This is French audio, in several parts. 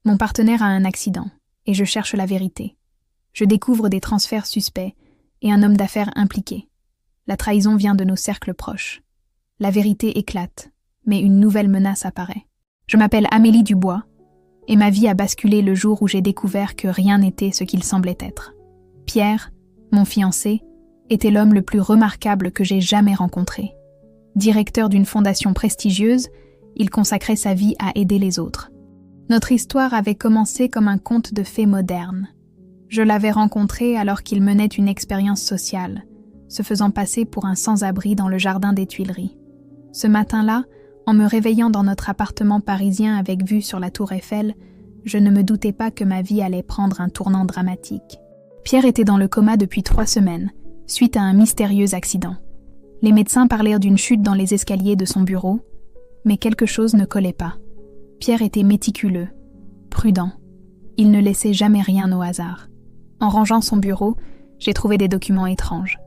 Mon partenaire a un accident, et je cherche la vérité. Je découvre des transferts suspects et un homme d'affaires impliqué. La trahison vient de nos cercles proches. La vérité éclate, mais une nouvelle menace apparaît. Je m'appelle Amélie Dubois, et ma vie a basculé le jour où j'ai découvert que rien n'était ce qu'il semblait être. Pierre, mon fiancé, était l'homme le plus remarquable que j'ai jamais rencontré. Directeur d'une fondation prestigieuse, il consacrait sa vie à aider les autres. Notre histoire avait commencé comme un conte de fées moderne. Je l'avais rencontré alors qu'il menait une expérience sociale, se faisant passer pour un sans-abri dans le jardin des Tuileries. Ce matin-là, en me réveillant dans notre appartement parisien avec vue sur la tour Eiffel, je ne me doutais pas que ma vie allait prendre un tournant dramatique. Pierre était dans le coma depuis 3 semaines, suite à un mystérieux accident. Les médecins parlèrent d'une chute dans les escaliers de son bureau, mais quelque chose ne collait pas. Pierre était méticuleux, prudent. Il ne laissait jamais rien au hasard. En rangeant son bureau, j'ai trouvé des documents étranges.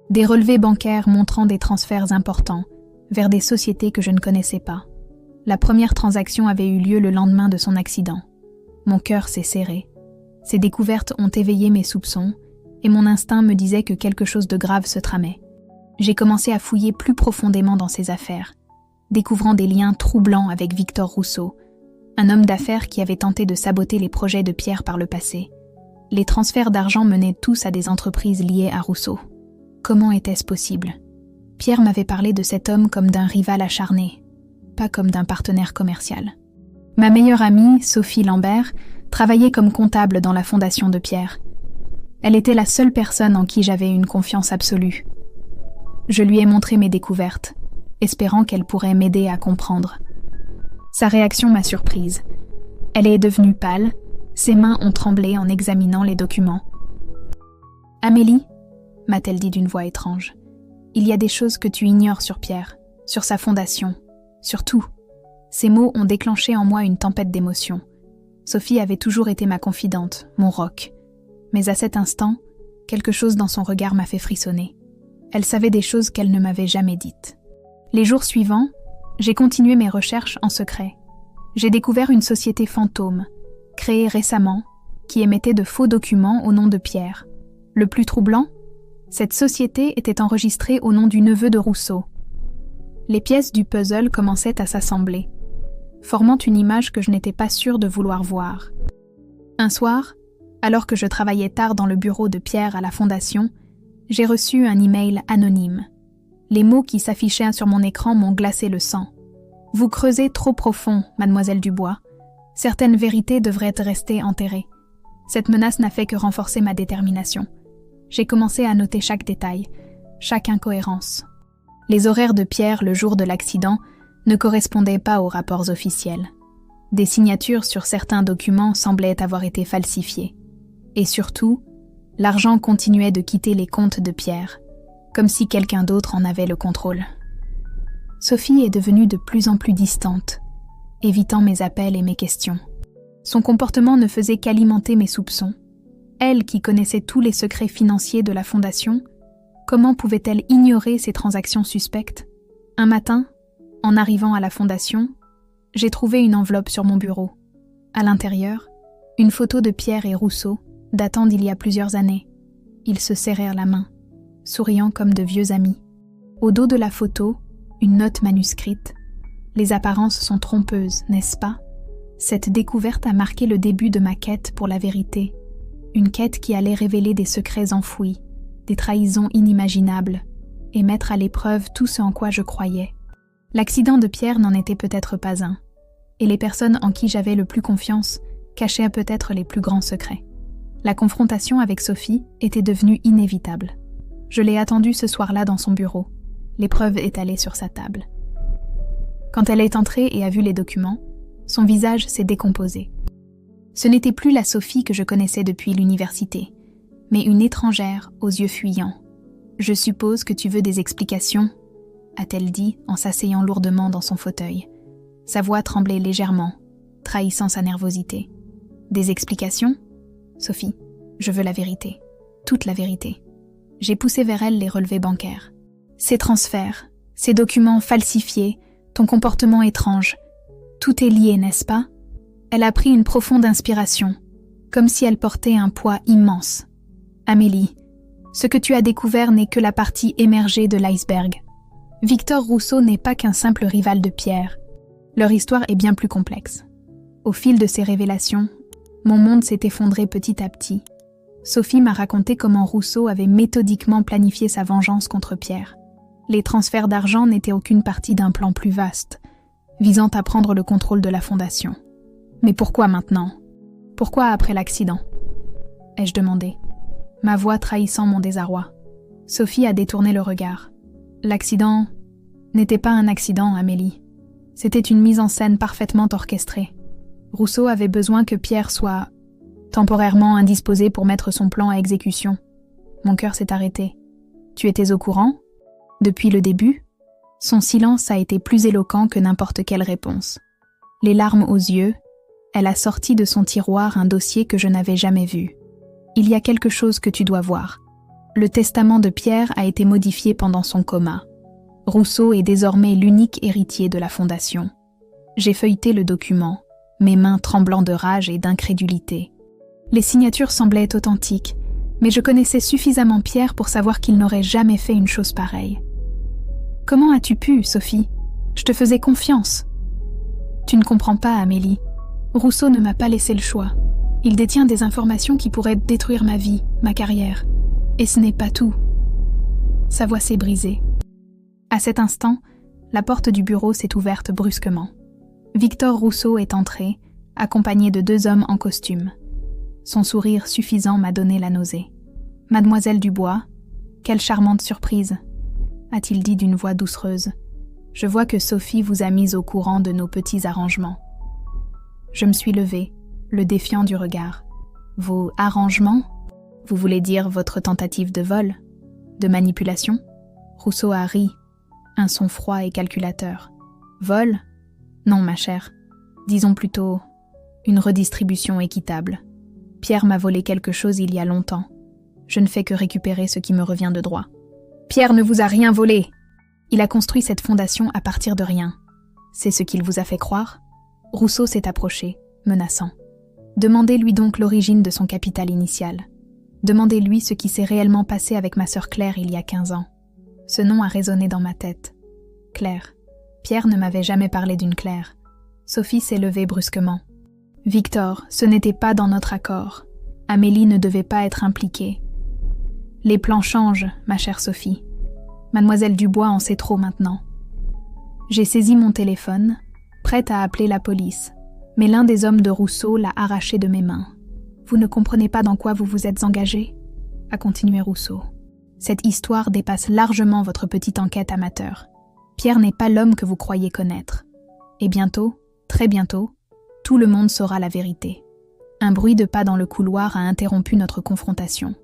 Des relevés bancaires montrant des transferts importants vers des sociétés que je ne connaissais pas. La première transaction avait eu lieu le lendemain de son accident. Mon cœur s'est serré. Ces découvertes ont éveillé mes soupçons et mon instinct me disait que quelque chose de grave se tramait. J'ai commencé à fouiller plus profondément dans ces affaires, découvrant des liens troublants avec Victor Rousseau, un homme d'affaires qui avait tenté de saboter les projets de Pierre par le passé. Les transferts d'argent menaient tous à des entreprises liées à Rousseau. Comment était-ce possible ? Pierre m'avait parlé de cet homme comme d'un rival acharné, pas comme d'un partenaire commercial. Ma meilleure amie, Sophie Lambert, travaillait comme comptable dans la fondation de Pierre. Elle était la seule personne en qui j'avais une confiance absolue. Je lui ai montré mes découvertes, espérant qu'elle pourrait m'aider à comprendre. Sa réaction m'a surprise. Elle est devenue pâle, ses mains ont tremblé en examinant les documents. « Amélie » m'a-t-elle dit d'une voix étrange. « Il y a des choses que tu ignores sur Pierre, sur sa fondation, sur tout. » Ces mots ont déclenché en moi une tempête d'émotions. Sophie avait toujours été ma confidente, mon roc. Mais à cet instant, quelque chose dans son regard m'a fait frissonner. Elle savait des choses qu'elle ne m'avait jamais dites. Les jours suivants, j'ai continué mes recherches en secret. J'ai découvert une société fantôme, créée récemment, qui émettait de faux documents au nom de Pierre. Le plus troublant, cette société était enregistrée au nom du neveu de Rousseau. Les pièces du puzzle commençaient à s'assembler, formant une image que je n'étais pas sûre de vouloir voir. Un soir, alors que je travaillais tard dans le bureau de Pierre à la fondation, j'ai reçu un email anonyme. Les mots qui s'affichaient sur mon écran m'ont glacé le sang. « Vous creusez trop profond, mademoiselle Dubois. Certaines vérités devraient rester enterrées. » Cette menace n'a fait que renforcer ma détermination. J'ai commencé à noter chaque détail, chaque incohérence. Les horaires de Pierre le jour de l'accident ne correspondaient pas aux rapports officiels. Des signatures sur certains documents semblaient avoir été falsifiées. Et surtout, l'argent continuait de quitter les comptes de Pierre, comme si quelqu'un d'autre en avait le contrôle. Sophie est devenue de plus en plus distante, évitant mes appels et mes questions. Son comportement ne faisait qu'alimenter mes soupçons. Elle, qui connaissait tous les secrets financiers de la fondation, comment pouvait-elle ignorer ces transactions suspectes ? Un matin, en arrivant à la fondation, j'ai trouvé une enveloppe sur mon bureau. À l'intérieur, une photo de Pierre et Rousseau, datant d'il y a plusieurs années. Ils se serrèrent la main, souriant comme de vieux amis. Au dos de la photo, une note manuscrite. Les apparences sont trompeuses, n'est-ce pas ? Cette découverte a marqué le début de ma quête pour la vérité. Une quête qui allait révéler des secrets enfouis, des trahisons inimaginables, et mettre à l'épreuve tout ce en quoi je croyais. L'accident de Pierre n'en était peut-être pas un, et les personnes en qui j'avais le plus confiance cachaient peut-être les plus grands secrets. La confrontation avec Sophie était devenue inévitable. Je l'ai attendue ce soir-là dans son bureau, l'épreuve étalée sur sa table. Quand elle est entrée et a vu les documents, son visage s'est décomposé. Ce n'était plus la Sophie que je connaissais depuis l'université, mais une étrangère aux yeux fuyants. « Je suppose que tu veux des explications ?» a-t-elle dit en s'asseyant lourdement dans son fauteuil. Sa voix tremblait légèrement, trahissant sa nervosité. « Des explications ? Sophie, je veux la vérité. Toute la vérité. » J'ai poussé vers elle les relevés bancaires. « Ces transferts, ces documents falsifiés, ton comportement étrange, tout est lié, n'est-ce pas ? Elle a pris une profonde inspiration, comme si elle portait un poids immense. Amélie, ce que tu as découvert n'est que la partie émergée de l'iceberg. Victor Rousseau n'est pas qu'un simple rival de Pierre. Leur histoire est bien plus complexe. Au fil de ces révélations, mon monde s'est effondré petit à petit. Sophie m'a raconté comment Rousseau avait méthodiquement planifié sa vengeance contre Pierre. Les transferts d'argent n'étaient aucune partie d'un plan plus vaste, visant à prendre le contrôle de la fondation. Mais pourquoi maintenant ? Pourquoi après l'accident ? Ai-je demandé, ma voix trahissant mon désarroi. Sophie a détourné le regard. L'accident n'était pas un accident, Amélie. C'était une mise en scène parfaitement orchestrée. Rousseau avait besoin que Pierre soit temporairement indisposé pour mettre son plan à exécution. Mon cœur s'est arrêté. Tu étais au courant ? Depuis le début ? Son silence a été plus éloquent que n'importe quelle réponse. Les larmes aux yeux, elle a sorti de son tiroir un dossier que je n'avais jamais vu. Il y a quelque chose que tu dois voir. Le testament de Pierre a été modifié pendant son coma. Rousseau est désormais l'unique héritier de la fondation. J'ai feuilleté le document, mes mains tremblant de rage et d'incrédulité. Les signatures semblaient authentiques, mais je connaissais suffisamment Pierre pour savoir qu'il n'aurait jamais fait une chose pareille. Comment as-tu pu, Sophie ? Je te faisais confiance. Tu ne comprends pas, Amélie. Rousseau ne m'a pas laissé le choix. Il détient des informations qui pourraient détruire ma vie, ma carrière. Et ce n'est pas tout. Sa voix s'est brisée. À cet instant, la porte du bureau s'est ouverte brusquement. Victor Rousseau est entré, accompagné de 2 hommes en costume. Son sourire suffisant m'a donné la nausée. « Mademoiselle Dubois, quelle charmante surprise !» a-t-il dit d'une voix doucereuse. « Je vois que Sophie vous a mise au courant de nos petits arrangements. » Je me suis levée, le défiant du regard. « Vos arrangements ? Vous voulez dire votre tentative de vol ? De manipulation ?» Rousseau a ri, un son froid et calculateur. « Vol ? Non, ma chère. Disons plutôt une redistribution équitable. Pierre m'a volé quelque chose il y a longtemps. Je ne fais que récupérer ce qui me revient de droit. » Pierre ne vous a rien volé. Il a construit cette fondation à partir de rien. C'est ce qu'il vous a fait croire ? Rousseau s'est approché, menaçant. Demandez-lui donc l'origine de son capital initial. Demandez-lui ce qui s'est réellement passé avec ma sœur Claire il y a 15 ans. Ce nom a résonné dans ma tête. Claire. Pierre ne m'avait jamais parlé d'une Claire. Sophie s'est levée brusquement. Victor, ce n'était pas dans notre accord. Amélie ne devait pas être impliquée. Les plans changent, ma chère Sophie. Mademoiselle Dubois en sait trop maintenant. J'ai saisi mon téléphone, prête à appeler la police, mais l'un des hommes de Rousseau l'a arraché de mes mains. Vous ne comprenez pas dans quoi vous vous êtes engagé ? A continué Rousseau. Cette histoire dépasse largement votre petite enquête amateur. Pierre n'est pas l'homme que vous croyez connaître. Et bientôt, très bientôt, tout le monde saura la vérité. Un bruit de pas dans le couloir a interrompu notre confrontation.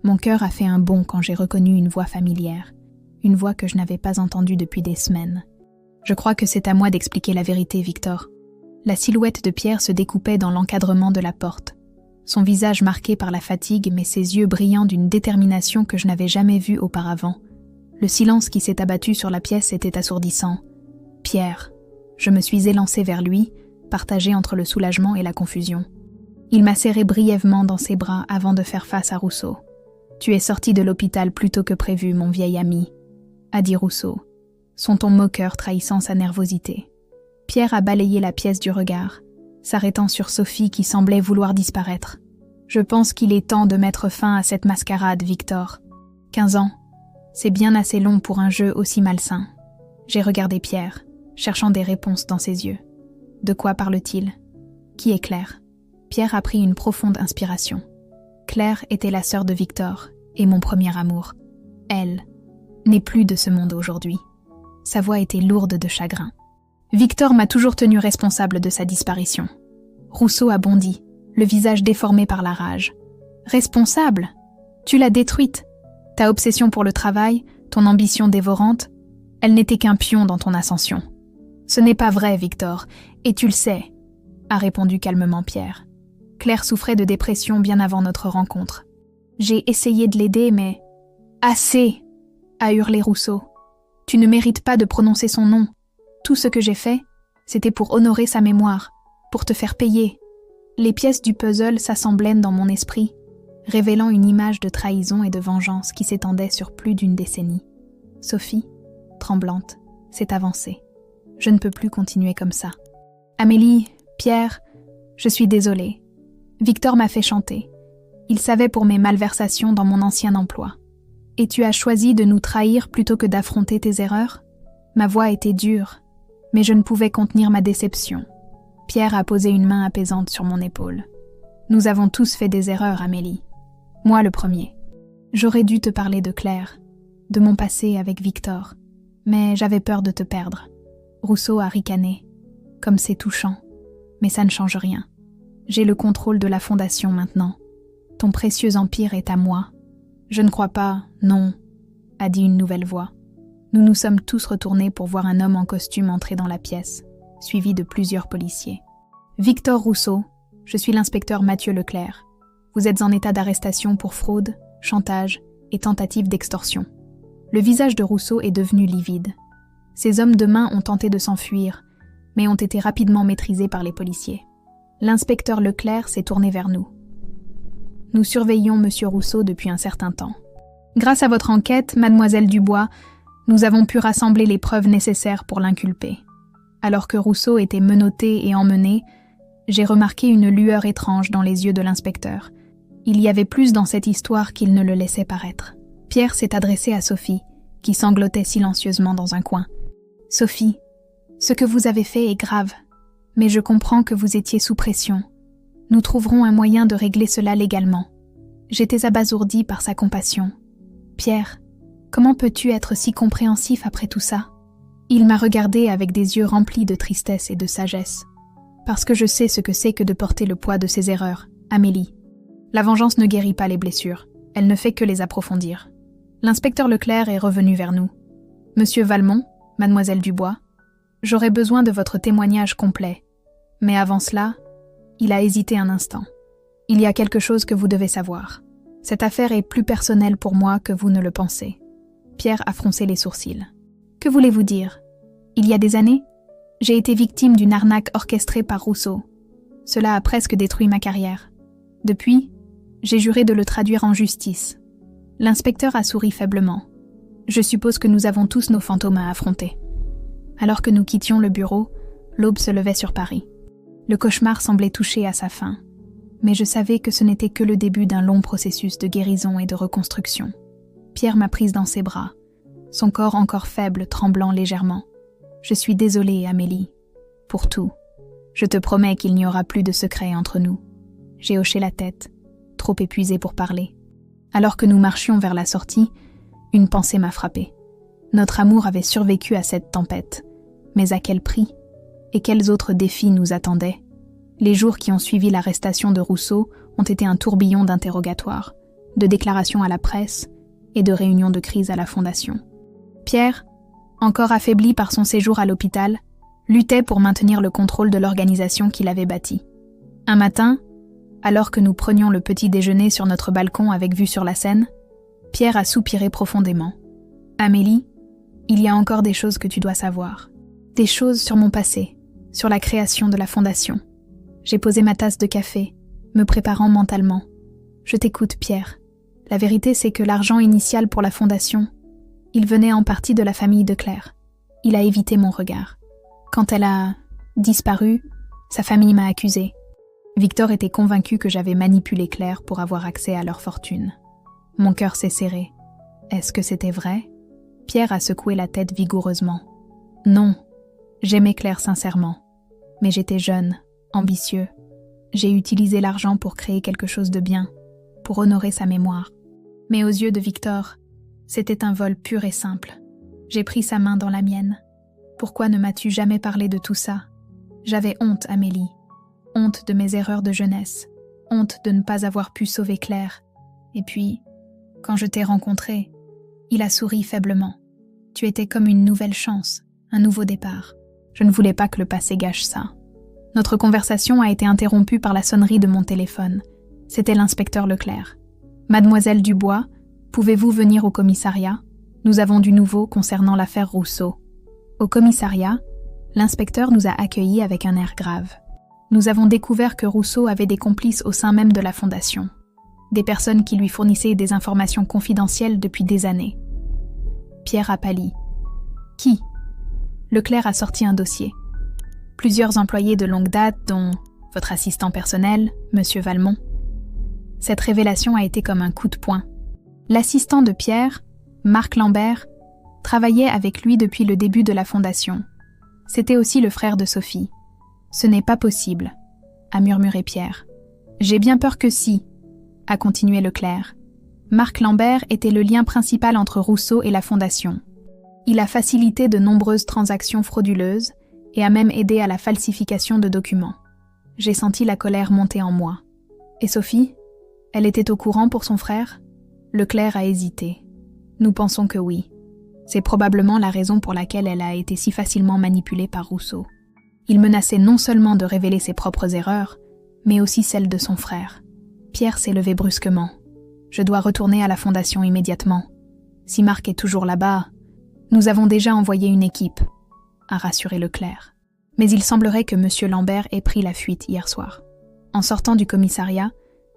Mon cœur a fait un bond quand j'ai reconnu une voix familière, une voix que je n'avais pas entendue depuis des semaines. Je crois que c'est à moi d'expliquer la vérité, Victor. La silhouette de Pierre se découpait dans l'encadrement de la porte. Son visage marqué par la fatigue, mais ses yeux brillants d'une détermination que je n'avais jamais vue auparavant. Le silence qui s'est abattu sur la pièce était assourdissant. « Pierre !» Je me suis élancée vers lui, partagée entre le soulagement et la confusion. Il m'a serré brièvement dans ses bras avant de faire face à Rousseau. « Tu es sorti de l'hôpital plus tôt que prévu, mon vieil ami, » a dit Rousseau, son ton moqueur trahissant sa nervosité. Pierre a balayé la pièce du regard, s'arrêtant sur Sophie qui semblait vouloir disparaître. « Je pense qu'il est temps de mettre fin à cette mascarade, Victor. 15 ans, c'est bien assez long pour un jeu aussi malsain. » J'ai regardé Pierre, cherchant des réponses dans ses yeux. De quoi parle-t-il ? Qui est Claire ? Pierre a pris une profonde inspiration. Claire était la sœur de Victor et mon premier amour. Elle n'est plus de ce monde aujourd'hui. Sa voix était lourde de chagrin. Victor m'a toujours tenu responsable de sa disparition. Rousseau a bondi, le visage déformé par la rage. Responsable ? Tu l'as détruite. Ta obsession pour le travail, ton ambition dévorante, elle n'était qu'un pion dans ton ascension. Ce n'est pas vrai, Victor, et tu le sais, a répondu calmement Pierre. Claire souffrait de dépression bien avant notre rencontre. J'ai essayé de l'aider, mais... Assez ! A hurlé Rousseau. Tu ne mérites pas de prononcer son nom. Tout ce que j'ai fait, c'était pour honorer sa mémoire. pour te faire payer. Les pièces du puzzle s'assemblaient dans mon esprit, révélant une image de trahison et de vengeance qui s'étendait sur plus d'une décennie. Sophie, tremblante, s'est avancée. Je ne peux plus continuer comme ça. Amélie, Pierre, je suis désolée. Victor m'a fait chanter. Il savait pour mes malversations dans mon ancien emploi. Et tu as choisi de nous trahir plutôt que d'affronter tes erreurs? Ma voix était dure, mais je ne pouvais contenir ma déception. Pierre a posé une main apaisante sur mon épaule. Nous avons tous fait des erreurs, Amélie. Moi le premier. J'aurais dû te parler de Claire, de mon passé avec Victor, mais j'avais peur de te perdre. Rousseau a ricané. Comme c'est touchant. Mais ça ne change rien. J'ai le contrôle de la fondation maintenant. Ton précieux empire est à moi. Je ne crois pas, non, a dit une nouvelle voix. Nous nous sommes tous retournés pour voir un homme en costume entrer dans la pièce, suivi de plusieurs policiers. Victor Rousseau, je suis l'inspecteur Mathieu Leclerc. Vous êtes en état d'arrestation pour fraude, chantage et tentative d'extorsion. Le visage de Rousseau est devenu livide. Ces hommes de main ont tenté de s'enfuir, mais ont été rapidement maîtrisés par les policiers. L'inspecteur Leclerc s'est tourné vers nous. Nous surveillons M. Rousseau depuis un certain temps. Grâce à votre enquête, mademoiselle Dubois, nous avons pu rassembler les preuves nécessaires pour l'inculper. Alors que Rousseau était menotté et emmené, j'ai remarqué une lueur étrange dans les yeux de l'inspecteur. Il y avait plus dans cette histoire qu'il ne le laissait paraître. Pierre s'est adressé à Sophie, qui sanglotait silencieusement dans un coin. « Sophie, ce que vous avez fait est grave, mais je comprends que vous étiez sous pression. Nous trouverons un moyen de régler cela légalement. » J'étais abasourdie par sa compassion. « Pierre, comment peux-tu être si compréhensif après tout ça ?» Il m'a regardée avec des yeux remplis de tristesse et de sagesse. « Parce que je sais ce que c'est que de porter le poids de ses erreurs, Amélie. La vengeance ne guérit pas les blessures, elle ne fait que les approfondir. » L'inspecteur Leclerc est revenu vers nous. « Monsieur Valmont, mademoiselle Dubois, j'aurais besoin de votre témoignage complet. Mais avant cela, il a hésité un instant. Il y a quelque chose que vous devez savoir. Cette affaire est plus personnelle pour moi que vous ne le pensez. » Pierre a froncé les sourcils. « Que voulez-vous dire? Il y a des années, j'ai été victime d'une arnaque orchestrée par Rousseau. Cela a presque détruit ma carrière. Depuis, j'ai juré de le traduire en justice. » L'inspecteur a souri faiblement. « Je suppose que nous avons tous nos fantômes à affronter. » Alors que nous quittions le bureau, l'aube se levait sur Paris. Le cauchemar semblait toucher à sa fin. Mais je savais que ce n'était que le début d'un long processus de guérison et de reconstruction. Pierre m'a prise dans ses bras, son corps encore faible tremblant légèrement. « Je suis désolée, Amélie. Pour tout. Je te promets qu'il n'y aura plus de secret entre nous. » J'ai hoché la tête, trop épuisée pour parler. Alors que nous marchions vers la sortie, une pensée m'a frappée. Notre amour avait survécu à cette tempête. Mais à quel prix? Et quels autres défis nous attendaient? Les jours qui ont suivi l'arrestation de Rousseau ont été un tourbillon d'interrogatoires, de déclarations à la presse et de réunions de crise à la Fondation. Pierre, encore affaibli par son séjour à l'hôpital, luttait pour maintenir le contrôle de l'organisation qu'il avait bâtie. Un matin, alors que nous prenions le petit déjeuner sur notre balcon avec vue sur la Seine, Pierre a soupiré profondément. « Amélie, il y a encore des choses que tu dois savoir. Des choses sur mon passé, sur la création de la Fondation. » J'ai posé ma tasse de café, me préparant mentalement. « Je t'écoute, Pierre. La vérité, c'est que l'argent initial pour la Fondation, il venait en partie de la famille de Claire. Il a évité mon regard. Quand elle a disparu, sa famille m'a accusée. Victor était convaincu que j'avais manipulé Claire pour avoir accès à leur fortune. Mon cœur s'est serré. Est-ce que c'était vrai? Pierre a secoué la tête vigoureusement. Non, j'aimais Claire sincèrement. Mais j'étais jeune, ambitieux. J'ai utilisé l'argent pour créer quelque chose de bien, pour honorer sa mémoire. Mais aux yeux de Victor, c'était un vol pur et simple. J'ai pris sa main dans la mienne. Pourquoi ne m'as-tu jamais parlé de tout ça? J'avais honte, Amélie. Honte de mes erreurs de jeunesse. Honte de ne pas avoir pu sauver Claire. Et puis, quand je t'ai rencontré, il a souri faiblement. Tu étais comme une nouvelle chance, un nouveau départ. Je ne voulais pas que le passé gâche ça. Notre conversation a été interrompue par la sonnerie de mon téléphone. C'était l'inspecteur Leclerc. « Mademoiselle Dubois, pouvez-vous venir au commissariat? Nous avons du nouveau concernant l'affaire Rousseau. » Au commissariat, l'inspecteur nous a accueillis avec un air grave. Nous avons découvert que Rousseau avait des complices au sein même de la Fondation. Des personnes qui lui fournissaient des informations confidentielles depuis des années. Pierre a pâli. Qui ? Leclerc a sorti un dossier. Plusieurs employés de longue date, dont votre assistant personnel, M. Valmont. Cette révélation a été comme un coup de poing. L'assistant de Pierre, Marc Lambert, travaillait avec lui depuis le début de la Fondation. C'était aussi le frère de Sophie. Ce n'est pas possible, a murmuré Pierre. J'ai bien peur que si, a continué Leclerc. Marc Lambert était le lien principal entre Rousseau et la Fondation. Il a facilité de nombreuses transactions frauduleuses et a même aidé à la falsification de documents. J'ai senti la colère monter en moi. Et Sophie ? Elle était au courant pour son frère ? Leclerc a hésité. Nous pensons que oui. C'est probablement la raison pour laquelle elle a été si facilement manipulée par Rousseau. Il menaçait non seulement de révéler ses propres erreurs, mais aussi celles de son frère. Pierre s'est levé brusquement. Je dois retourner à la Fondation immédiatement. Si Marc est toujours là-bas, nous avons déjà envoyé une équipe, a rassuré Leclerc. Mais il semblerait que M. Lambert ait pris la fuite hier soir. En sortant du commissariat,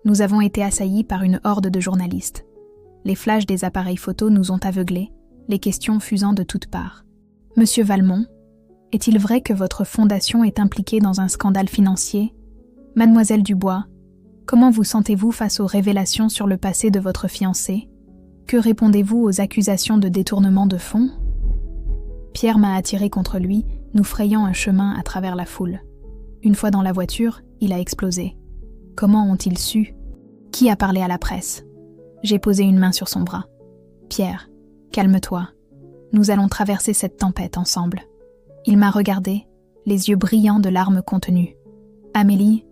nous avons été assaillis par une horde de journalistes. Les flashs des appareils photos nous ont aveuglés, les questions fusant de toutes parts. Monsieur Valmont, est-il vrai que votre fondation est impliquée dans un scandale financier ? Mademoiselle Dubois, comment vous sentez-vous face aux révélations sur le passé de votre fiancé ? Que répondez-vous aux accusations de détournement de fonds ? Pierre m'a attiré contre lui, nous frayant un chemin à travers la foule. Une fois dans la voiture, il a explosé. Comment ont-ils su ? Qui a parlé à la presse ? J'ai posé une main sur son bras. Pierre, calme-toi. Nous allons traverser cette tempête ensemble. Il m'a regardé, les yeux brillants de larmes contenues. Amélie,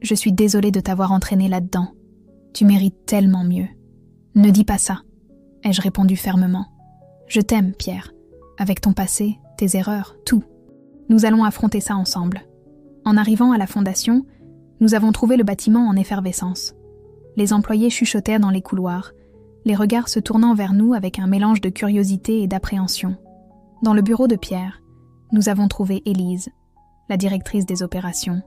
je suis désolée de t'avoir entraînée là-dedans. Tu mérites tellement mieux. Ne dis pas ça, ai-je répondu fermement. Je t'aime, Pierre. Avec ton passé, tes erreurs, tout. Nous allons affronter ça ensemble. En arrivant à la Fondation, nous avons trouvé le bâtiment en effervescence. Les employés chuchotaient dans les couloirs, les regards se tournant vers nous avec un mélange de curiosité et d'appréhension. Dans le bureau de Pierre, nous avons trouvé Élise, la directrice des opérations,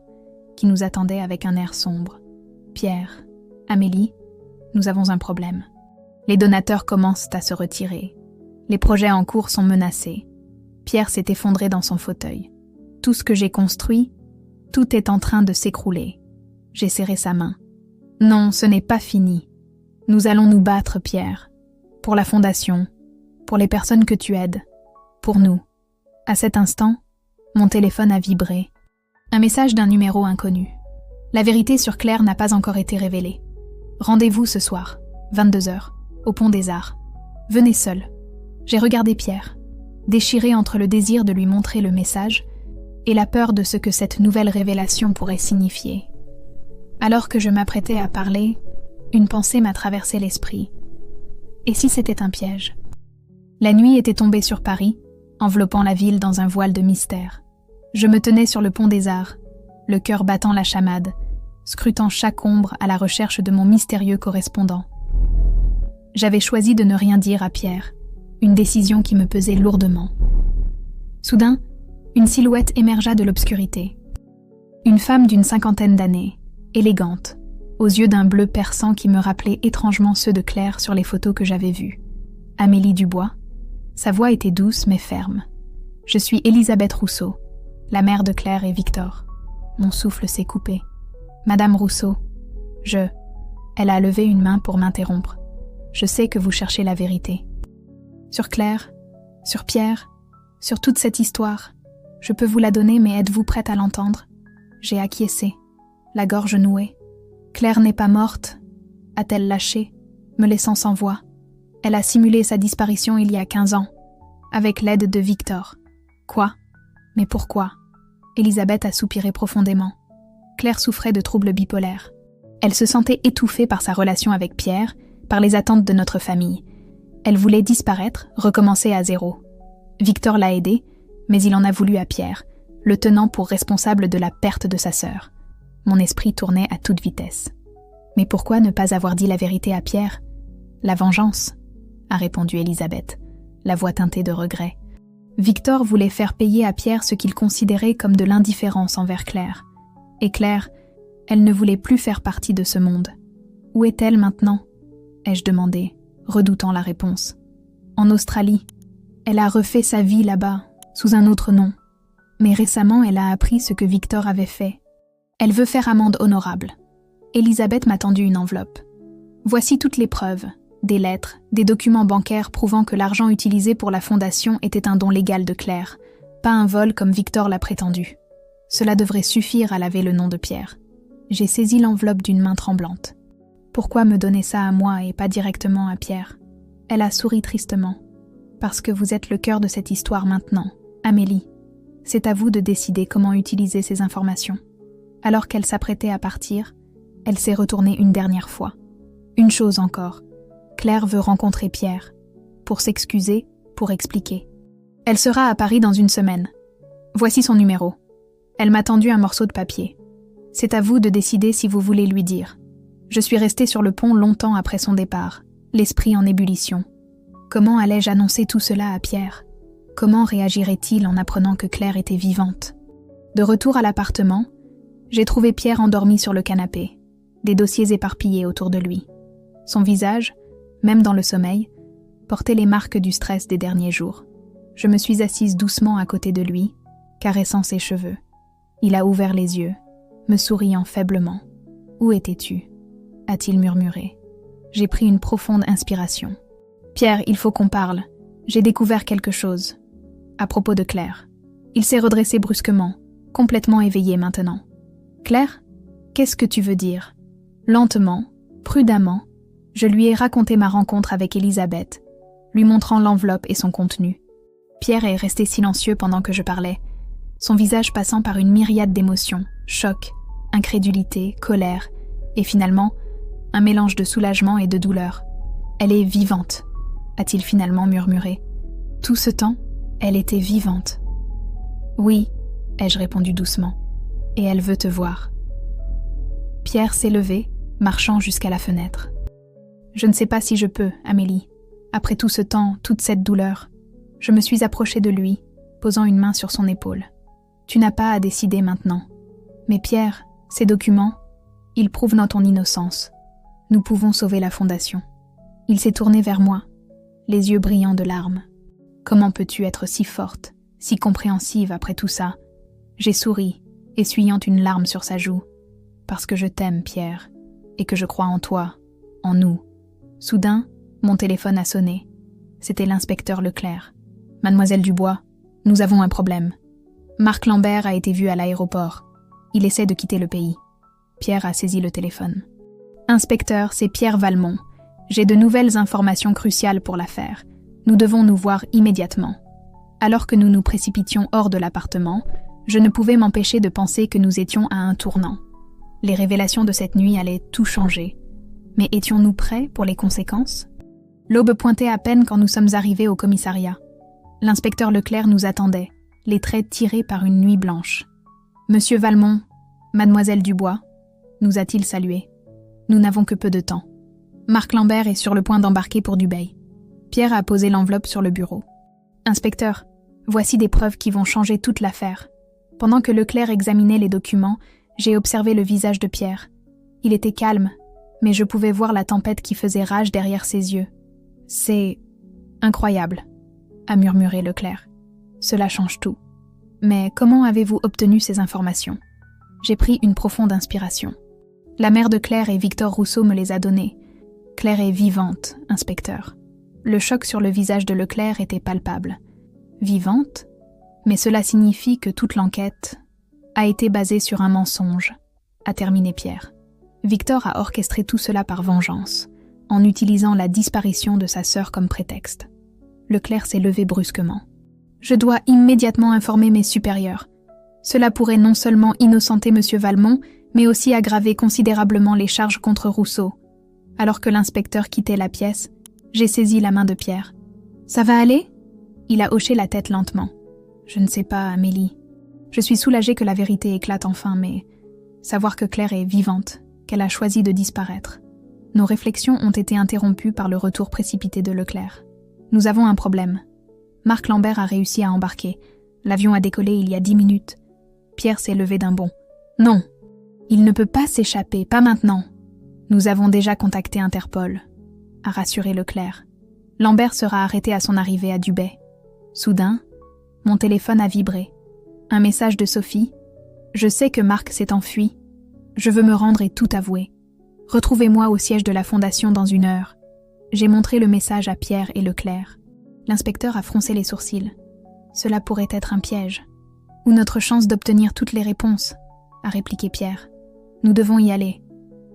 qui nous attendait avec un air sombre. Pierre, Amélie, nous avons un problème. Les donateurs commencent à se retirer. Les projets en cours sont menacés. Pierre s'est effondré dans son fauteuil. Tout ce que j'ai construit, tout est en train de s'écrouler. J'ai serré sa main. Non, ce n'est pas fini. Nous allons nous battre, Pierre. Pour la Fondation, pour les personnes que tu aides, pour nous. À cet instant, mon téléphone a vibré. Un message d'un numéro inconnu. La vérité sur Claire n'a pas encore été révélée. Rendez-vous ce soir, 22h, au Pont des Arts. Venez seul. J'ai regardé Pierre, déchiré entre le désir de lui montrer le message et la peur de ce que cette nouvelle révélation pourrait signifier. Alors que je m'apprêtais à parler, une pensée m'a traversé l'esprit. Et si c'était un piège ? La nuit était tombée sur Paris, enveloppant la ville dans un voile de mystère. Je me tenais sur le Pont des Arts, le cœur battant la chamade, scrutant chaque ombre à la recherche de mon mystérieux correspondant. J'avais choisi de ne rien dire à Pierre, une décision qui me pesait lourdement. Soudain, une silhouette émergea de l'obscurité. Une femme d'une 50aine d'années, élégante, aux yeux d'un bleu perçant qui me rappelait étrangement ceux de Claire sur les photos que j'avais vues. Amélie Dubois. Sa voix était douce mais ferme. Je suis Elisabeth Rousseau, la mère de Claire et Victor. Mon souffle s'est coupé. Madame Rousseau, Elle a levé une main pour m'interrompre. Je sais que vous cherchez la vérité. Sur Claire, sur Pierre, sur toute cette histoire. Je peux vous la donner, mais êtes-vous prête à l'entendre ? J'ai acquiescé, la gorge nouée. Claire n'est pas morte, a-t-elle lâché, me laissant sans voix. Elle a simulé sa disparition il y a 15 ans, avec l'aide de Victor. Quoi ? Mais pourquoi ? Elisabeth a soupiré profondément. Claire souffrait de troubles bipolaires. Elle se sentait étouffée par sa relation avec Pierre, par les attentes de notre famille. Elle voulait disparaître, recommencer à zéro. Victor l'a aidée, mais il en a voulu à Pierre, le tenant pour responsable de la perte de sa sœur. Mon esprit tournait à toute vitesse. Mais pourquoi ne pas avoir dit la vérité à Pierre ? La vengeance, a répondu Elisabeth, la voix teintée de regret. Victor voulait faire payer à Pierre ce qu'il considérait comme de l'indifférence envers Claire. Et Claire, elle ne voulait plus faire partie de ce monde. Où est-elle maintenant ? Ai-je demandé, redoutant la réponse. En Australie. Elle a refait sa vie là-bas, sous un autre nom. Mais récemment, elle a appris ce que Victor avait fait. Elle veut faire amende honorable. Elisabeth m'a tendu une enveloppe. Voici toutes les preuves, des lettres, des documents bancaires prouvant que l'argent utilisé pour la fondation était un don légal de Claire, pas un vol comme Victor l'a prétendu. Cela devrait suffire à laver le nom de Pierre. J'ai saisi l'enveloppe d'une main tremblante. Pourquoi me donner ça à moi et pas directement à Pierre ? Elle a souri tristement. Parce que vous êtes le cœur de cette histoire maintenant, Amélie. C'est à vous de décider comment utiliser ces informations. Alors qu'elle s'apprêtait à partir, elle s'est retournée une dernière fois. Une chose encore, Claire veut rencontrer Pierre, pour s'excuser, pour expliquer. Elle sera à Paris dans une semaine. Voici son numéro. Elle m'a tendu un morceau de papier. C'est à vous de décider si vous voulez lui dire. Je suis restée sur le pont longtemps après son départ, l'esprit en ébullition. Comment allais-je annoncer tout cela à Pierre ? Comment réagirait-il en apprenant que Claire était vivante ? De retour à l'appartement, j'ai trouvé Pierre endormi sur le canapé, des dossiers éparpillés autour de lui. Son visage, même dans le sommeil, portait les marques du stress des derniers jours. Je me suis assise doucement à côté de lui, caressant ses cheveux. Il a ouvert les yeux, me souriant faiblement. « Où étais-tu » a-t-il murmuré. J'ai pris une profonde inspiration. « Pierre, il faut qu'on parle. J'ai découvert quelque chose. » À propos de Claire. Il s'est redressé brusquement, complètement éveillé maintenant. « Claire ? Qu'est-ce que tu veux dire ?» Lentement, prudemment, je lui ai raconté ma rencontre avec Elisabeth, lui montrant l'enveloppe et son contenu. Pierre est resté silencieux pendant que je parlais, son visage passant par une myriade d'émotions, choc, incrédulité, colère, et finalement, un mélange de soulagement et de douleur. « Elle est vivante », a-t-il finalement murmuré. Tout ce temps, elle était vivante. « Oui », ai-je répondu doucement, « et elle veut te voir. » Pierre s'est levé, marchant jusqu'à la fenêtre. « Je ne sais pas si je peux, Amélie. Après tout ce temps, toute cette douleur. » Je me suis approchée de lui, posant une main sur son épaule. « Tu n'as pas à décider maintenant. Mais Pierre, ces documents, ils prouvent ton innocence. Nous pouvons sauver la fondation. » Il s'est tourné vers moi, les yeux brillants de larmes. « Comment peux-tu être si forte, si compréhensive après tout ça ?» J'ai souri, essuyant une larme sur sa joue. « Parce que je t'aime, Pierre, et que je crois en toi, en nous. » Soudain, mon téléphone a sonné. C'était l'inspecteur Leclerc. « Mademoiselle Dubois, nous avons un problème. Marc Lambert a été vu à l'aéroport. Il essaie de quitter le pays. » Pierre a saisi le téléphone. « Inspecteur, c'est Pierre Valmont. J'ai de nouvelles informations cruciales pour l'affaire. Nous devons nous voir immédiatement. » Alors que nous nous précipitions hors de l'appartement, je ne pouvais m'empêcher de penser que nous étions à un tournant. Les révélations de cette nuit allaient tout changer. Mais étions-nous prêts pour les conséquences ? L'aube pointait à peine quand nous sommes arrivés au commissariat. L'inspecteur Leclerc nous attendait, les traits tirés par une nuit blanche. « Monsieur Valmont, Mademoiselle Dubois », nous a-t-il salué. Nous n'avons que peu de temps. Marc Lambert est sur le point d'embarquer pour Dubaï. Pierre a posé l'enveloppe sur le bureau. « Inspecteur, voici des preuves qui vont changer toute l'affaire. » Pendant que Leclerc examinait les documents, j'ai observé le visage de Pierre. Il était calme, mais je pouvais voir la tempête qui faisait rage derrière ses yeux. « C'est incroyable », a murmuré Leclerc. « Cela change tout. Mais comment avez-vous obtenu ces informations ?» J'ai pris une profonde inspiration. La mère de Claire et Victor Rousseau me les a données. Claire est vivante, inspecteur. Le choc sur le visage de Leclerc était palpable. Vivante ? Mais cela signifie que toute l'enquête a été basée sur un mensonge, a terminé Pierre. Victor a orchestré tout cela par vengeance, en utilisant la disparition de sa sœur comme prétexte. Leclerc s'est levé brusquement. « Je dois immédiatement informer mes supérieurs. Cela pourrait non seulement innocenter M. Valmont, mais aussi aggraver considérablement les charges contre Rousseau. » Alors que l'inspecteur quittait la pièce, j'ai saisi la main de Pierre. « Ça va aller ?» Il a hoché la tête lentement. « Je ne sais pas, Amélie. Je suis soulagée que la vérité éclate enfin, mais savoir que Claire est vivante, qu'elle a choisi de disparaître. » Nos réflexions ont été interrompues par le retour précipité de Leclerc. « Nous avons un problème. Marc Lambert a réussi à embarquer. L'avion a décollé il y a 10 minutes. » Pierre s'est levé d'un bond. « Non !» Il ne peut pas s'échapper, pas maintenant. Nous avons déjà contacté Interpol, a rassuré Leclerc. Lambert sera arrêté à son arrivée à Dubé. Soudain, mon téléphone a vibré. Un message de Sophie. Je sais que Marc s'est enfui. Je veux me rendre et tout avouer. Retrouvez-moi au siège de la Fondation dans 1 heure. J'ai montré le message à Pierre et Leclerc. L'inspecteur a froncé les sourcils. Cela pourrait être un piège. Ou notre chance d'obtenir toutes les réponses, a répliqué Pierre. Nous devons y aller.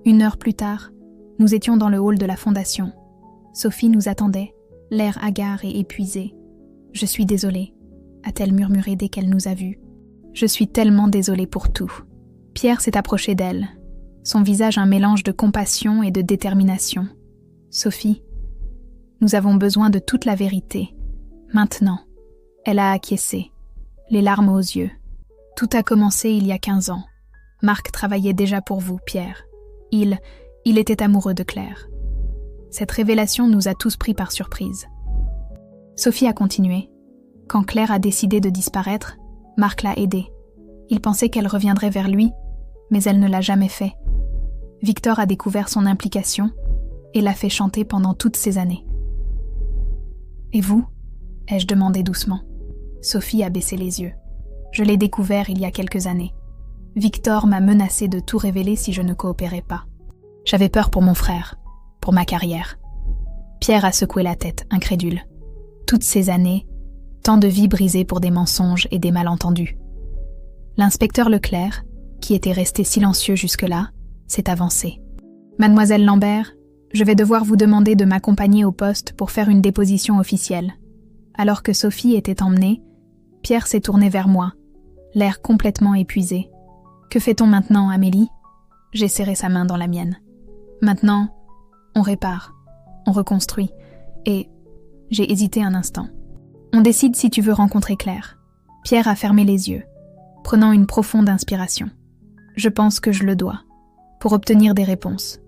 1 heure plus tard, nous étions dans le hall de la Fondation. Sophie nous attendait, l'air hagard et épuisé. « Je suis désolée », a-t-elle murmuré dès qu'elle nous a vus. « Je suis tellement désolée pour tout. » Pierre s'est approché d'elle, son visage un mélange de compassion et de détermination. « Sophie, nous avons besoin de toute la vérité. Maintenant. » Elle a acquiescé, les larmes aux yeux. « Tout a commencé il y a 15 ans. Marc travaillait déjà pour vous, Pierre. Il était amoureux de Claire. Cette révélation nous a tous pris par surprise. » Sophie a continué. « Quand Claire a décidé de disparaître, Marc l'a aidée. Il pensait qu'elle reviendrait vers lui, mais elle ne l'a jamais fait. Victor a découvert son implication et l'a fait chanter pendant toutes ces années. »« Et vous ?» ai-je demandé doucement. Sophie a baissé les yeux. « Je l'ai découvert il y a quelques années. Victor m'a menacé de tout révéler si je ne coopérais pas. J'avais peur pour mon frère, pour ma carrière. » Pierre a secoué la tête, incrédule. Toutes ces années, tant de vies brisées pour des mensonges et des malentendus. L'inspecteur Leclerc, qui était resté silencieux jusque-là, s'est avancé. « Mademoiselle Lambert, je vais devoir vous demander de m'accompagner au poste pour faire une déposition officielle. » Alors que Sophie était emmenée, Pierre s'est tourné vers moi, l'air complètement épuisé. « Que fait-on maintenant, Amélie ?» J'ai serré sa main dans la mienne. « Maintenant, on répare, on reconstruit, et... » J'ai hésité un instant. « On décide si tu veux rencontrer Claire. » Pierre a fermé les yeux, prenant une profonde inspiration. « Je pense que je le dois, pour obtenir des réponses,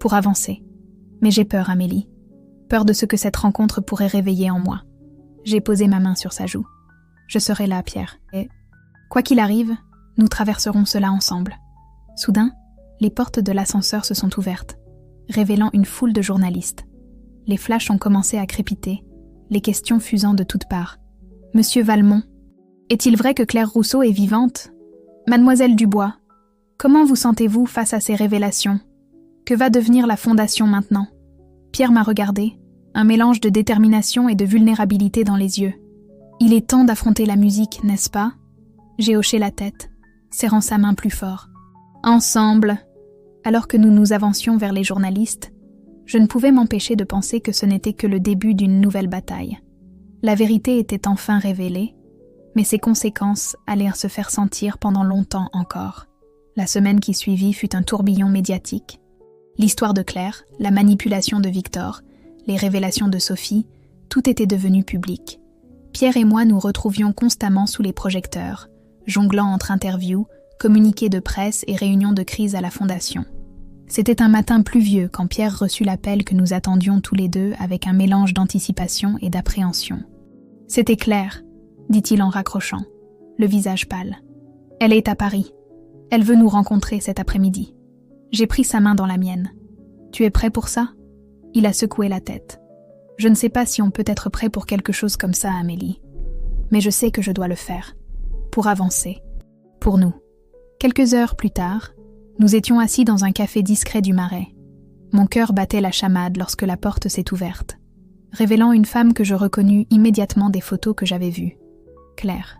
pour avancer. Mais j'ai peur, Amélie. Peur de ce que cette rencontre pourrait réveiller en moi. » J'ai posé ma main sur sa joue. « Je serai là, Pierre, et... quoi qu'il arrive, nous traverserons cela ensemble. » Soudain, les portes de l'ascenseur se sont ouvertes, révélant une foule de journalistes. Les flashs ont commencé à crépiter, les questions fusant de toutes parts. « Monsieur Valmont, est-il vrai que Claire Rousseau est vivante ? Mademoiselle Dubois, comment vous sentez-vous face à ces révélations ? Que va devenir la Fondation maintenant ?» Pierre m'a regardé, un mélange de détermination et de vulnérabilité dans les yeux. « Il est temps d'affronter la musique, n'est-ce pas ?» J'ai hoché la tête, serrant sa main plus fort. « Ensemble !» Alors que nous nous avancions vers les journalistes, je ne pouvais m'empêcher de penser que ce n'était que le début d'une nouvelle bataille. La vérité était enfin révélée, mais ses conséquences allèrent se faire sentir pendant longtemps encore. La semaine qui suivit fut un tourbillon médiatique. L'histoire de Claire, la manipulation de Victor, les révélations de Sophie, tout était devenu public. Pierre et moi nous retrouvions constamment sous les projecteurs, jonglant entre interviews, communiqués de presse et réunions de crise à la Fondation. C'était un matin pluvieux quand Pierre reçut l'appel que nous attendions tous les deux avec un mélange d'anticipation et d'appréhension. « C'était Claire », dit-il en raccrochant, le visage pâle. « Elle est à Paris. Elle veut nous rencontrer cet après-midi. » J'ai pris sa main dans la mienne. « Tu es prêt pour ça ?» Il a secoué la tête. « Je ne sais pas si on peut être prêt pour quelque chose comme ça, Amélie. Mais je sais que je dois le faire. Pour avancer. Pour nous. » Quelques heures plus tard, nous étions assis dans un café discret du Marais. Mon cœur battait la chamade lorsque la porte s'est ouverte, révélant une femme que je reconnus immédiatement des photos que j'avais vues. Claire.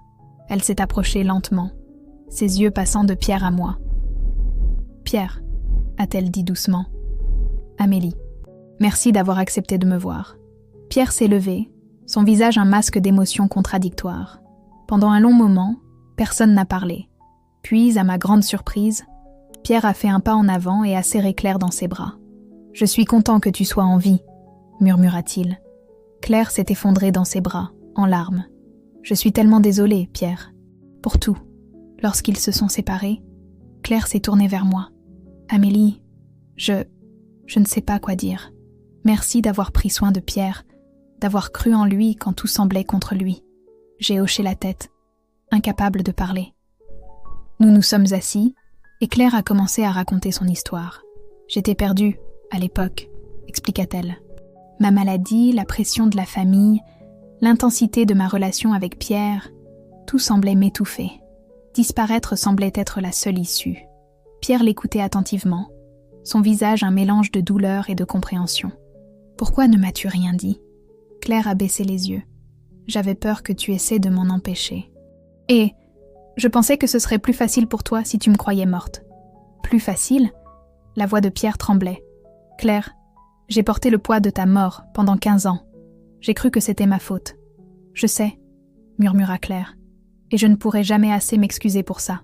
Elle s'est approchée lentement, ses yeux passant de Pierre à moi. « Pierre », a-t-elle dit doucement. « Amélie, merci d'avoir accepté de me voir. » Pierre s'est levé, son visage un masque d'émotions contradictoires. Pendant un long moment, personne n'a parlé. Puis, à ma grande surprise, Pierre a fait un pas en avant et a serré Claire dans ses bras. « Je suis content que tu sois en vie », murmura-t-il. Claire s'est effondrée dans ses bras, en larmes. « Je suis tellement désolée, Pierre, pour tout. » Lorsqu'ils se sont séparés, Claire s'est tournée vers moi. « Amélie, je ne sais pas quoi dire. Merci d'avoir pris soin de Pierre, d'avoir cru en lui quand tout semblait contre lui. » J'ai hoché la tête, incapable de parler. Nous nous sommes assis, Et Claire a commencé à raconter son histoire. « J'étais perdue, à l'époque », expliqua-t-elle. Ma maladie, la pression de la famille, l'intensité de ma relation avec Pierre, tout semblait m'étouffer. Disparaître semblait être la seule issue. Pierre l'écoutait attentivement, son visage un mélange de douleur et de compréhension. « Pourquoi ne m'as-tu rien dit ?» Claire a baissé les yeux. « J'avais peur que tu essaies de m'en empêcher. Et je pensais que ce serait plus facile pour toi si tu me croyais morte. » « Plus facile ?» La voix de Pierre tremblait. « Claire, j'ai porté le poids de ta mort pendant 15 ans. J'ai cru que c'était ma faute. »« Je sais, » murmura Claire, « et je ne pourrai jamais assez m'excuser pour ça.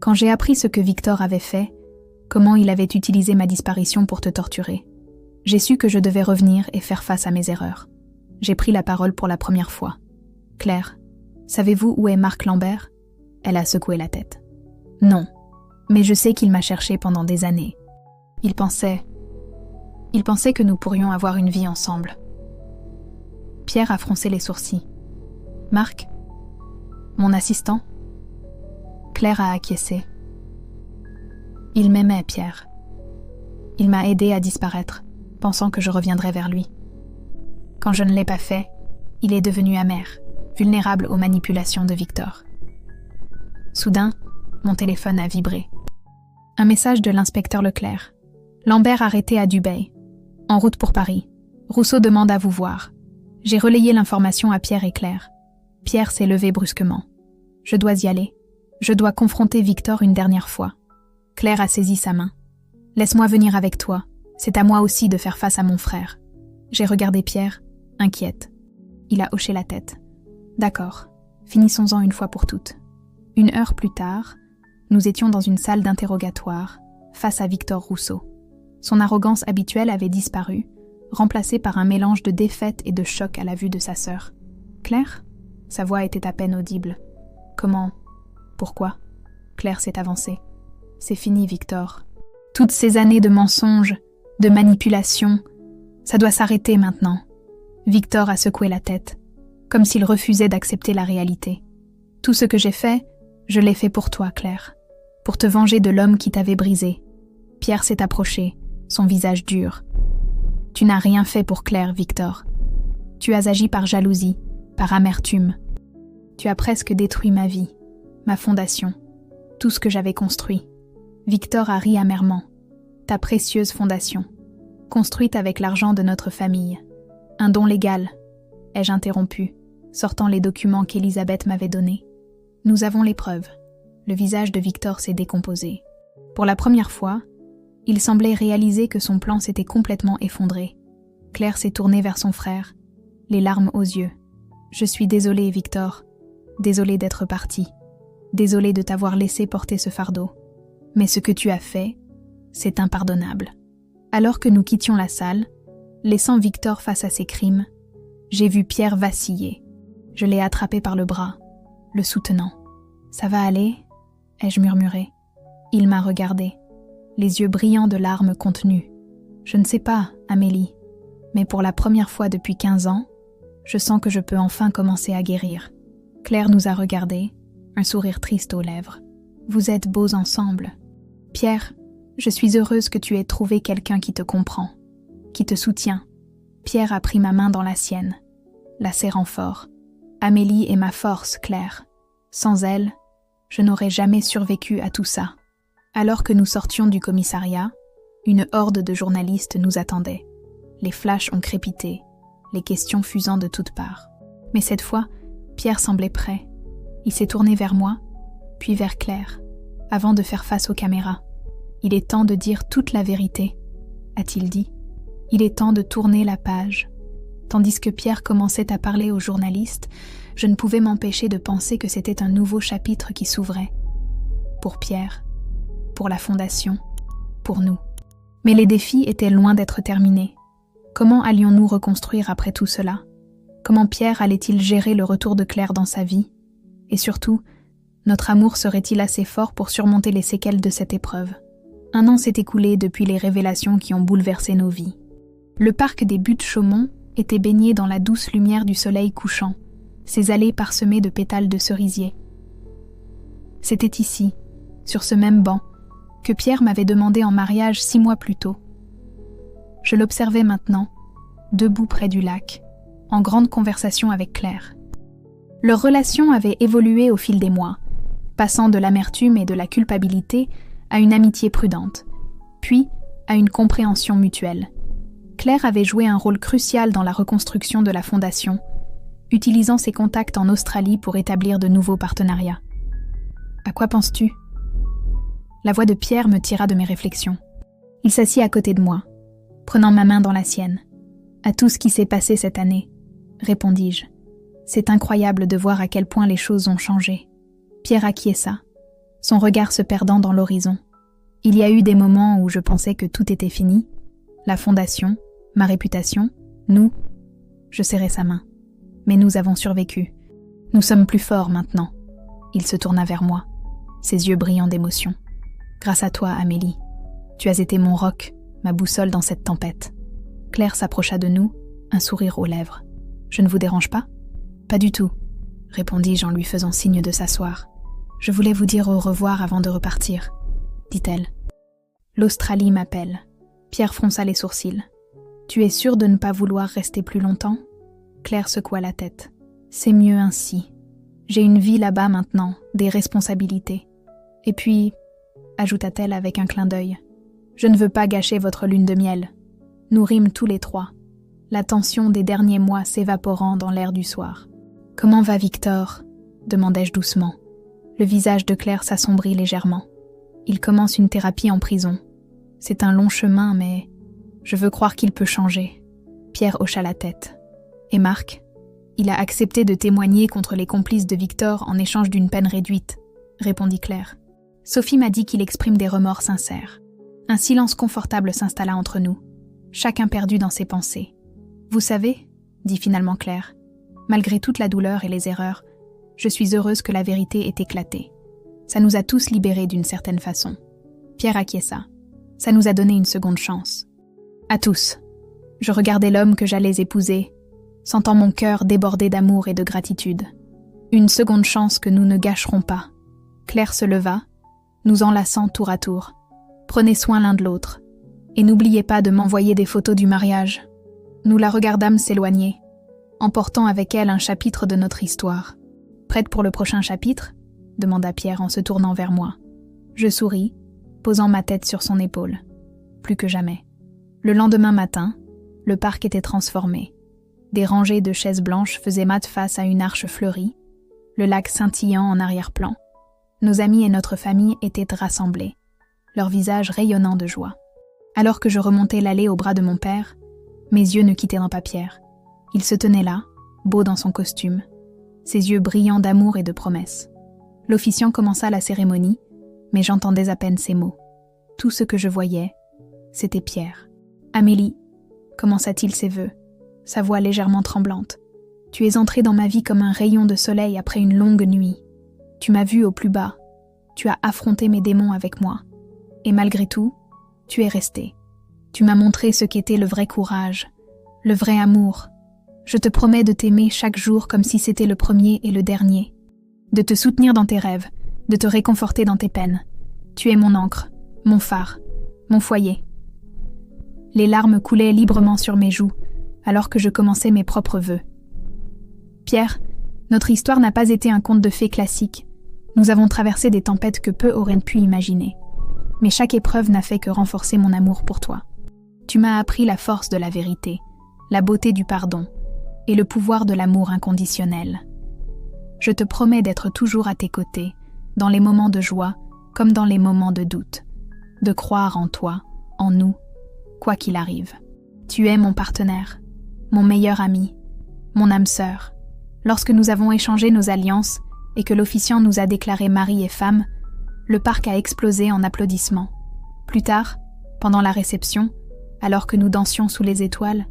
Quand j'ai appris ce que Victor avait fait, comment il avait utilisé ma disparition pour te torturer, j'ai su que je devais revenir et faire face à mes erreurs. J'ai pris la parole pour la première fois. Claire, savez-vous où est Marc Lambert ?» Elle a secoué la tête. « Non, mais je sais qu'il m'a cherché pendant des années. Il pensait que nous pourrions avoir une vie ensemble. » Pierre a froncé les sourcils. « Marc ? Mon assistant ?» Claire a acquiescé. « Il m'aimait, Pierre. Il m'a aidé à disparaître, pensant que je reviendrais vers lui. Quand je ne l'ai pas fait, il est devenu amer, vulnérable aux manipulations de Victor. » Soudain, mon téléphone a vibré. Un message de l'inspecteur Leclerc. « Lambert arrêté à Dubaï. En route pour Paris. Rousseau demande à vous voir. » J'ai relayé l'information à Pierre et Claire. Pierre s'est levé brusquement. « Je dois y aller. Je dois confronter Victor une dernière fois. » Claire a saisi sa main. « Laisse-moi venir avec toi. C'est à moi aussi de faire face à mon frère. » J'ai regardé Pierre, inquiète. Il a hoché la tête. « D'accord. Finissons-en une fois pour toutes. » 1 heure plus tard, nous étions dans une salle d'interrogatoire, face à Victor Rousseau. Son arrogance habituelle avait disparu, remplacée par un mélange de défaite et de choc à la vue de sa sœur. « Claire ?» Sa voix était à peine audible. « Comment ? Pourquoi ?» Claire s'est avancée. « C'est fini, Victor. Toutes ces années de mensonges, de manipulations, ça doit s'arrêter maintenant. » Victor a secoué la tête, comme s'il refusait d'accepter la réalité. « Tout ce que j'ai fait, je l'ai fait pour toi, Claire, pour te venger de l'homme qui t'avait brisé. » Pierre s'est approché, son visage dur. « Tu n'as rien fait pour Claire, Victor. Tu as agi par jalousie, par amertume. Tu as presque détruit ma vie, ma fondation, tout ce que j'avais construit. » Victor a ri amèrement. « Ta précieuse fondation, construite avec l'argent de notre famille. Un don légal, » ai-je interrompu, sortant les documents qu'Elisabeth m'avait donnés. « Nous avons les preuves. » Le visage de Victor s'est décomposé. Pour la première fois, il semblait réaliser que son plan s'était complètement effondré. Claire s'est tournée vers son frère, les larmes aux yeux. « Je suis désolée, Victor. Désolée d'être partie. Désolée de t'avoir laissé porter ce fardeau. Mais ce que tu as fait, c'est impardonnable. » Alors que nous quittions la salle, laissant Victor face à ses crimes, j'ai vu Pierre vaciller. Je l'ai attrapé par le bras, le soutenant. « Ça va aller ?» ai-je murmuré. Il m'a regardé, les yeux brillants de larmes contenues. « Je ne sais pas, Amélie, mais pour la première fois depuis 15 ans, je sens que je peux enfin commencer à guérir. » Claire nous a regardés, un sourire triste aux lèvres. « Vous êtes beaux ensemble. Pierre, je suis heureuse que tu aies trouvé quelqu'un qui te comprend, qui te soutient. » Pierre a pris ma main dans la sienne, la serrant fort. « Amélie est ma force, Claire. Sans elle, je n'aurais jamais survécu à tout ça. » Alors que nous sortions du commissariat, une horde de journalistes nous attendait. Les flashs ont crépité, les questions fusant de toutes parts. Mais cette fois, Pierre semblait prêt. Il s'est tourné vers moi, puis vers Claire, avant de faire face aux caméras. « Il est temps de dire toute la vérité, » a-t-il dit. « Il est temps de tourner la page. » Tandis que Pierre commençait à parler aux journalistes, je ne pouvais m'empêcher de penser que c'était un nouveau chapitre qui s'ouvrait. Pour Pierre, pour la Fondation, pour nous. Mais les défis étaient loin d'être terminés. Comment allions-nous reconstruire après tout cela ? Comment Pierre allait-il gérer le retour de Claire dans sa vie ? Et surtout, notre amour serait-il assez fort pour surmonter les séquelles de cette épreuve ? 1 an s'est écoulé depuis les révélations qui ont bouleversé nos vies. Le parc des Buttes-Chaumont était baigné dans la douce lumière du soleil couchant, ses allées parsemées de pétales de cerisier. C'était ici, sur ce même banc, que Pierre m'avait demandé en mariage 6 mois plus tôt. Je l'observais maintenant, debout près du lac, en grande conversation avec Claire. Leur relation avait évolué au fil des mois, passant de l'amertume et de la culpabilité à une amitié prudente, puis à une compréhension mutuelle. Claire avait joué un rôle crucial dans la reconstruction de la fondation, utilisant ses contacts en Australie pour établir de nouveaux partenariats. « À quoi penses-tu » La voix de Pierre me tira de mes réflexions. Il s'assit à côté de moi, prenant ma main dans la sienne. « À tout ce qui s'est passé cette année, » répondis-je. « C'est incroyable de voir à quel point les choses ont changé. » Pierre acquiesça, son regard se perdant dans l'horizon. Il y a eu des moments où je pensais que tout était fini. La fondation, ma réputation, nous. Je serrai sa main. Mais nous avons survécu. Nous sommes plus forts maintenant. Il se tourna vers moi, ses yeux brillants d'émotion. Grâce à toi, Amélie. Tu as été mon roc, ma boussole dans cette tempête. Claire s'approcha de nous, un sourire aux lèvres. Je ne vous dérange pas ? Pas du tout, répondis-je en lui faisant signe de s'asseoir. Je voulais vous dire au revoir avant de repartir, dit-elle. L'Australie m'appelle. Pierre fronça les sourcils. Tu es sûre de ne pas vouloir rester plus longtemps ? Claire secoua la tête. C'est mieux ainsi. J'ai une vie là-bas maintenant, des responsabilités. Et puis, ajouta-t-elle avec un clin d'œil, je ne veux pas gâcher votre lune de miel. Nous rîmes tous les trois, la tension des derniers mois s'évaporant dans l'air du soir. Comment va Victor ? Demandai-je doucement. Le visage de Claire s'assombrit légèrement. Il commence une thérapie en prison. C'est un long chemin, mais je veux croire qu'il peut changer. Pierre hocha la tête. Et Marc ? Il a accepté de témoigner contre les complices de Victor en échange d'une peine réduite, répondit Claire. Sophie m'a dit qu'il exprime des remords sincères. Un silence confortable s'installa entre nous, chacun perdu dans ses pensées. Vous savez, dit finalement Claire, malgré toute la douleur et les erreurs, je suis heureuse que la vérité ait éclaté. Ça nous a tous libérés d'une certaine façon. Pierre acquiesça. Ça nous a donné une seconde chance. À tous. Je regardais l'homme que j'allais épouser, sentant mon cœur déborder d'amour et de gratitude. Une seconde chance que nous ne gâcherons pas. Claire se leva, nous enlaçant tour à tour. Prenez soin l'un de l'autre. Et n'oubliez pas de m'envoyer des photos du mariage. Nous la regardâmes s'éloigner, emportant avec elle un chapitre de notre histoire. Prête pour le prochain chapitre ? Demanda Pierre en se tournant vers moi. Je souris, posant ma tête sur son épaule. Plus que jamais. Le lendemain matin, le parc était transformé. Des rangées de chaises blanches faisaient mate face à une arche fleurie, le lac scintillant en arrière-plan. Nos amis et notre famille étaient rassemblés, leurs visages rayonnants de joie. Alors que je remontais l'allée au bras de mon père, mes yeux ne quittaient pas Pierre. Il se tenait là, beau dans son costume, ses yeux brillants d'amour et de promesses. L'officiant commença la cérémonie, mais j'entendais à peine ses mots. Tout ce que je voyais, c'était Pierre. « Amélie », commença-t-il ses vœux, sa voix légèrement tremblante. « Tu es entrée dans ma vie comme un rayon de soleil après une longue nuit. Tu m'as vue au plus bas. Tu as affronté mes démons avec moi. Et malgré tout, tu es restée. Tu m'as montré ce qu'était le vrai courage, le vrai amour. Je te promets de t'aimer chaque jour comme si c'était le premier et le dernier. De te soutenir dans tes rêves, de te réconforter dans tes peines. Tu es mon ancre, mon phare, mon foyer. » Les larmes coulaient librement sur mes joues, alors que je commençais mes propres vœux. « Pierre, notre histoire n'a pas été un conte de fées classique. Nous avons traversé des tempêtes que peu auraient pu imaginer. Mais chaque épreuve n'a fait que renforcer mon amour pour toi. Tu m'as appris la force de la vérité, la beauté du pardon et le pouvoir de l'amour inconditionnel. Je te promets d'être toujours à tes côtés, dans les moments de joie comme dans les moments de doute, de croire en toi, en nous, quoi qu'il arrive. Tu es mon partenaire, mon meilleur ami, mon âme sœur. Lorsque nous avons échangé nos alliances et que l'officiant nous a déclarés mari et femme, le parc a explosé en applaudissements. Plus tard, pendant la réception, alors que nous dansions sous les étoiles,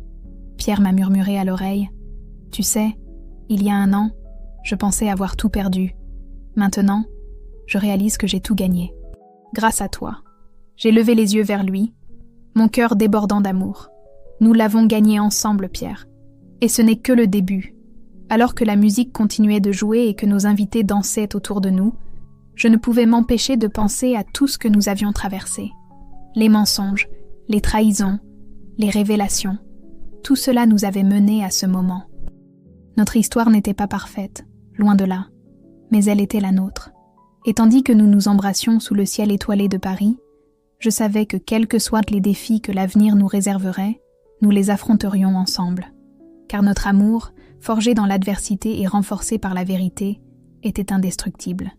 Pierre m'a murmuré à l'oreille « Tu sais, il y a 1 an, je pensais avoir tout perdu. Maintenant, je réalise que j'ai tout gagné. Grâce à toi. » J'ai levé les yeux vers lui, mon cœur débordant d'amour. Nous l'avons gagné ensemble, Pierre. Et ce n'est que le début. Alors que la musique continuait de jouer et que nos invités dansaient autour de nous, Je ne pouvais m'empêcher de penser à tout ce que nous avions traversé. Les mensonges, les trahisons, les révélations, tout cela nous avait menés à ce moment. Notre histoire n'était pas parfaite, loin de là, mais elle était la nôtre. Et tandis que nous nous embrassions sous le ciel étoilé de Paris, je savais que quels que soient les défis que l'avenir nous réserverait, nous les affronterions ensemble. Car notre amour, forgé dans l'adversité et renforcé par la vérité, était indestructible.